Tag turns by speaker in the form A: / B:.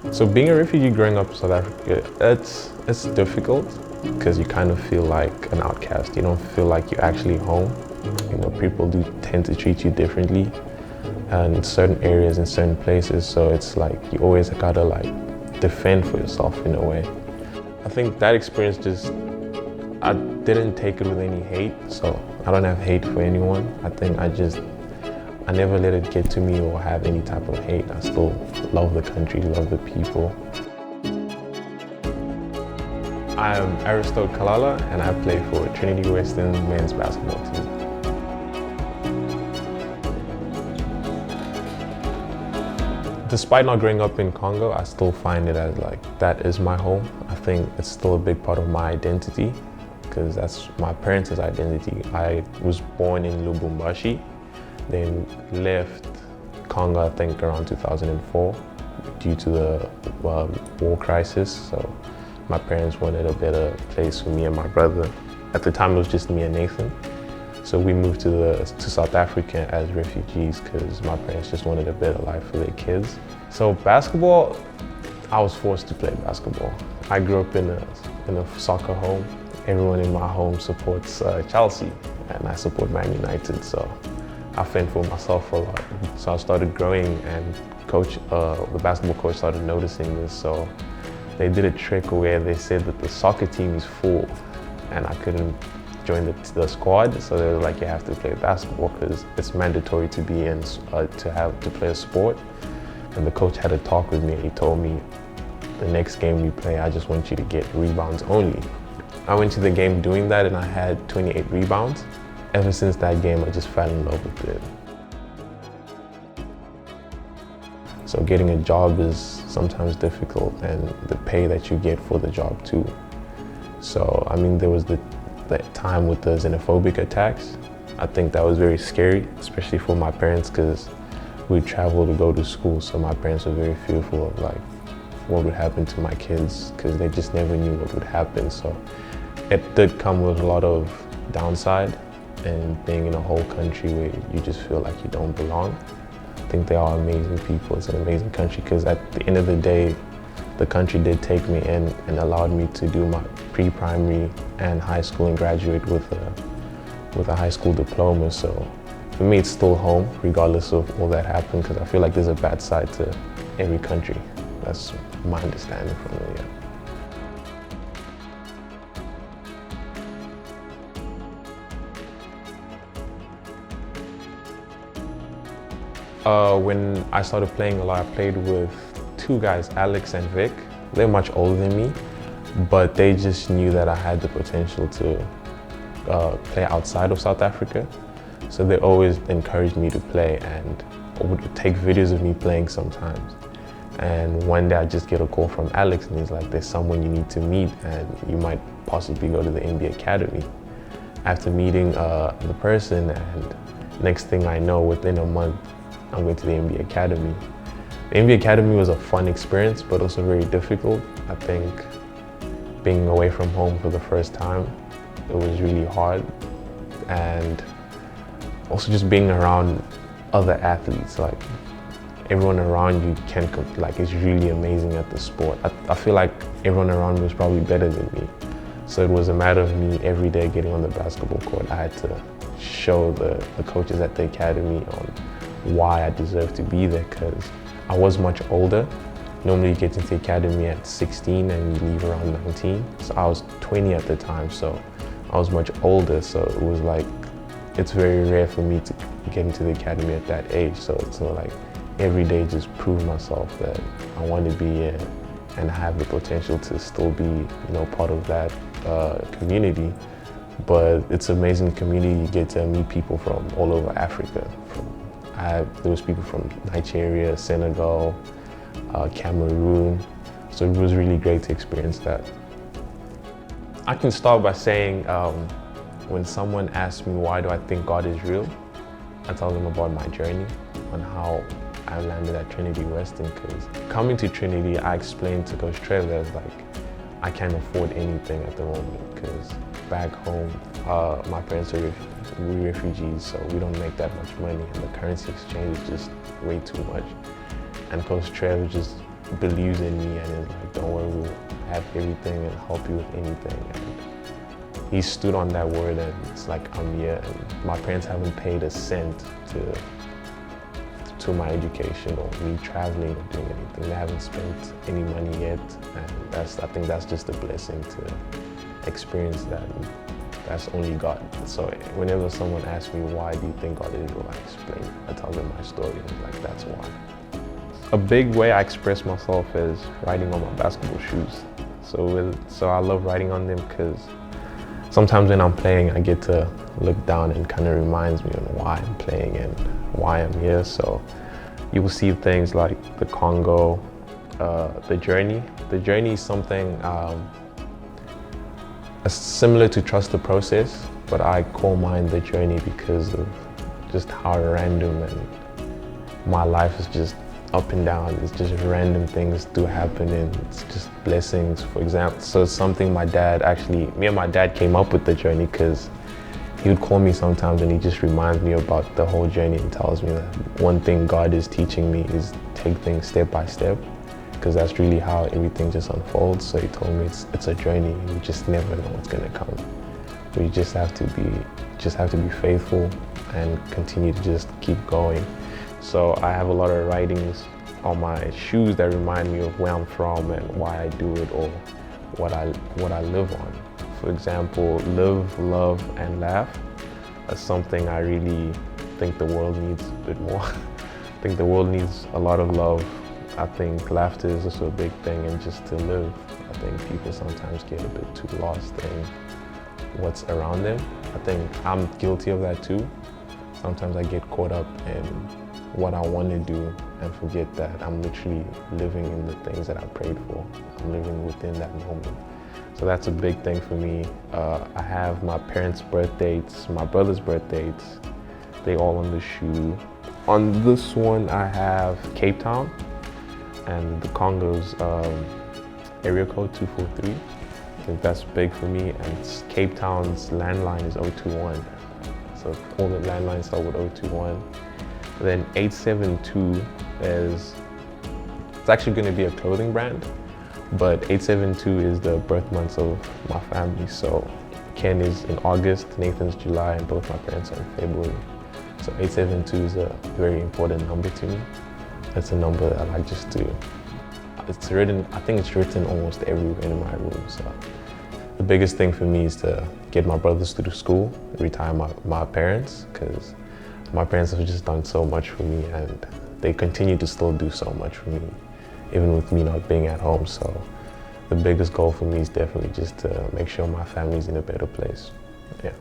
A: So being a refugee growing up in South Africa, it's difficult because you kind of feel like an outcast. You don't feel like you're actually home. You know, people do tend to treat you differently in certain areas, in certain places. So it's like you always gotta like defend for yourself in a way. I think that experience I didn't take it with any hate. So I don't have hate for anyone. I think I never let it get to me or have any type of hate. I still love the country, love the people. I am Aristote Kalala and I play for Trinity Western men's basketball team. Despite not growing up in Congo, I still find it as like, that is my home. I think it's still a big part of my identity because that's my parents' identity. I was born in Lubumbashi, then left Congo, I think around 2004 due to the war crisis. So my parents wanted a better place for me and my brother. At the time it was just me and Nathan. So we moved to South Africa as refugees because my parents just wanted a better life for their kids. So basketball, I was forced to play basketball. I grew up in a soccer home. Everyone in my home supports Chelsea and I support Man United. So I fend for myself a lot. So I started growing and the basketball coach started noticing this. So they did a trick where they said that the soccer team is full and I couldn't join the squad. So they were like, you have to play basketball because it's mandatory to be in, to play a sport. And the coach had a talk with me and he told me, the next game we play, I just want you to get rebounds only. I went to the game doing that and I had 28 rebounds. Ever since that game, I just fell in love with it. So getting a job is sometimes difficult and the pay that you get for the job too. So, I mean, there was the time with the xenophobic attacks. I think that was very scary, especially for my parents because we'd travel to go to school. So my parents were very fearful of like what would happen to my kids because they just never knew what would happen. So it did come with a lot of downside and being in a whole country where you just feel like you don't belong. I think they are amazing people. It's an amazing country because at the end of the day, the country did take me in and allowed me to do my pre-primary and high school and graduate with a high school diploma. So for me, it's still home regardless of all that happened because I feel like there's a bad side to every country. That's my understanding from it, yeah. When I started playing a lot, I played with two guys, Alex and Vic. They're much older than me, but they just knew that I had the potential to play outside of South Africa. So they always encouraged me to play and would take videos of me playing sometimes. And one day I just get a call from Alex and he's like, there's someone you need to meet and you might possibly go to the NBA Academy. After meeting the person, and next thing I know, within a month, I'm going to the NBA Academy. The NBA Academy was a fun experience, but also very difficult. I think being away from home for the first time, it was really hard. And also just being around other athletes, like everyone around you is really amazing at the sport. I feel like everyone around me was probably better than me. So it was a matter of me every day getting on the basketball court. I had to show the coaches at the academy on why I deserve to be there because I was much older. Normally you get into the academy at 16 and you leave around 19. So I was 20 at the time, so I was much older. So it was like, it's very rare for me to get into the academy at that age. So it's not like every day just prove myself that I want to be here and have the potential to still be, part of that community. But it's an amazing community. You get to meet people from all over Africa. There was people from Nigeria, Senegal, Cameroon. So it was really great to experience that. I can start by saying, when someone asks me why do I think God is real, I tell them about my journey on how I landed at Trinity Western. Because coming to Trinity, I explained to Coach Trev that I can't afford anything at the moment because back home, my parents are refugees, so we don't make that much money and the currency exchange is just way too much. And Coach Trev just believes in me and is like, don't worry, we'll have everything and help you with anything. And he stood on that word, and it's like, I'm here, and my parents haven't paid a cent to my education or me traveling or doing anything. They haven't spent any money yet, and I think that's just a blessing to experience that. That's only God. So whenever someone asks me, why do you think God is real, I tell them my story, and like, that's why. A big way I express myself is riding on my basketball shoes. So I love riding on them because sometimes when I'm playing, I get to look down, and kind of reminds me of why I'm playing and why I'm here. So you will see things like the Congo, the journey. The journey is something similar to trust the process, but I call mine the journey because of just how random and my life is just up and down. It's just random things do happen, and it's just blessings. For example, so it's something me and my dad came up with the journey because he would call me sometimes and he just reminds me about the whole journey and tells me that one thing God is teaching me is take things step by step, because that's really how everything just unfolds. So he told me it's a journey, and you just never know what's gonna come. But you just have to be faithful and continue to just keep going. So I have a lot of writings on my shoes that remind me of where I'm from and why I do it, or what I live on. For example, live, love, and laugh is something I really think the world needs a bit more. I think the world needs a lot of love. I think laughter is also a big thing, and just to live. I think people sometimes get a bit too lost in what's around them. I think I'm guilty of that too. Sometimes I get caught up in what I want to do and forget that I'm literally living in the things that I prayed for. I'm living within that moment. So that's a big thing for me. I have my parents' birth dates, my brother's birth dates. They all on the shoe. On this one, I have Cape Town and the Congo's area code 243. I think that's big for me. And Cape Town's landline is 021. So all the landlines start with 021. Then 872 it's actually going to be a clothing brand, but 872 is the birth months of my family. So Ken is in August, Nathan's July, and both my parents are in February. So 872 is a very important number to me. It's a number that I like just to, I think it's written almost everywhere in my room. So the biggest thing for me is to get my brothers through school, retire my parents, because my parents have just done so much for me, and they continue to still do so much for me, even with me not being at home. So the biggest goal for me is definitely just to make sure my family's in a better place. Yeah.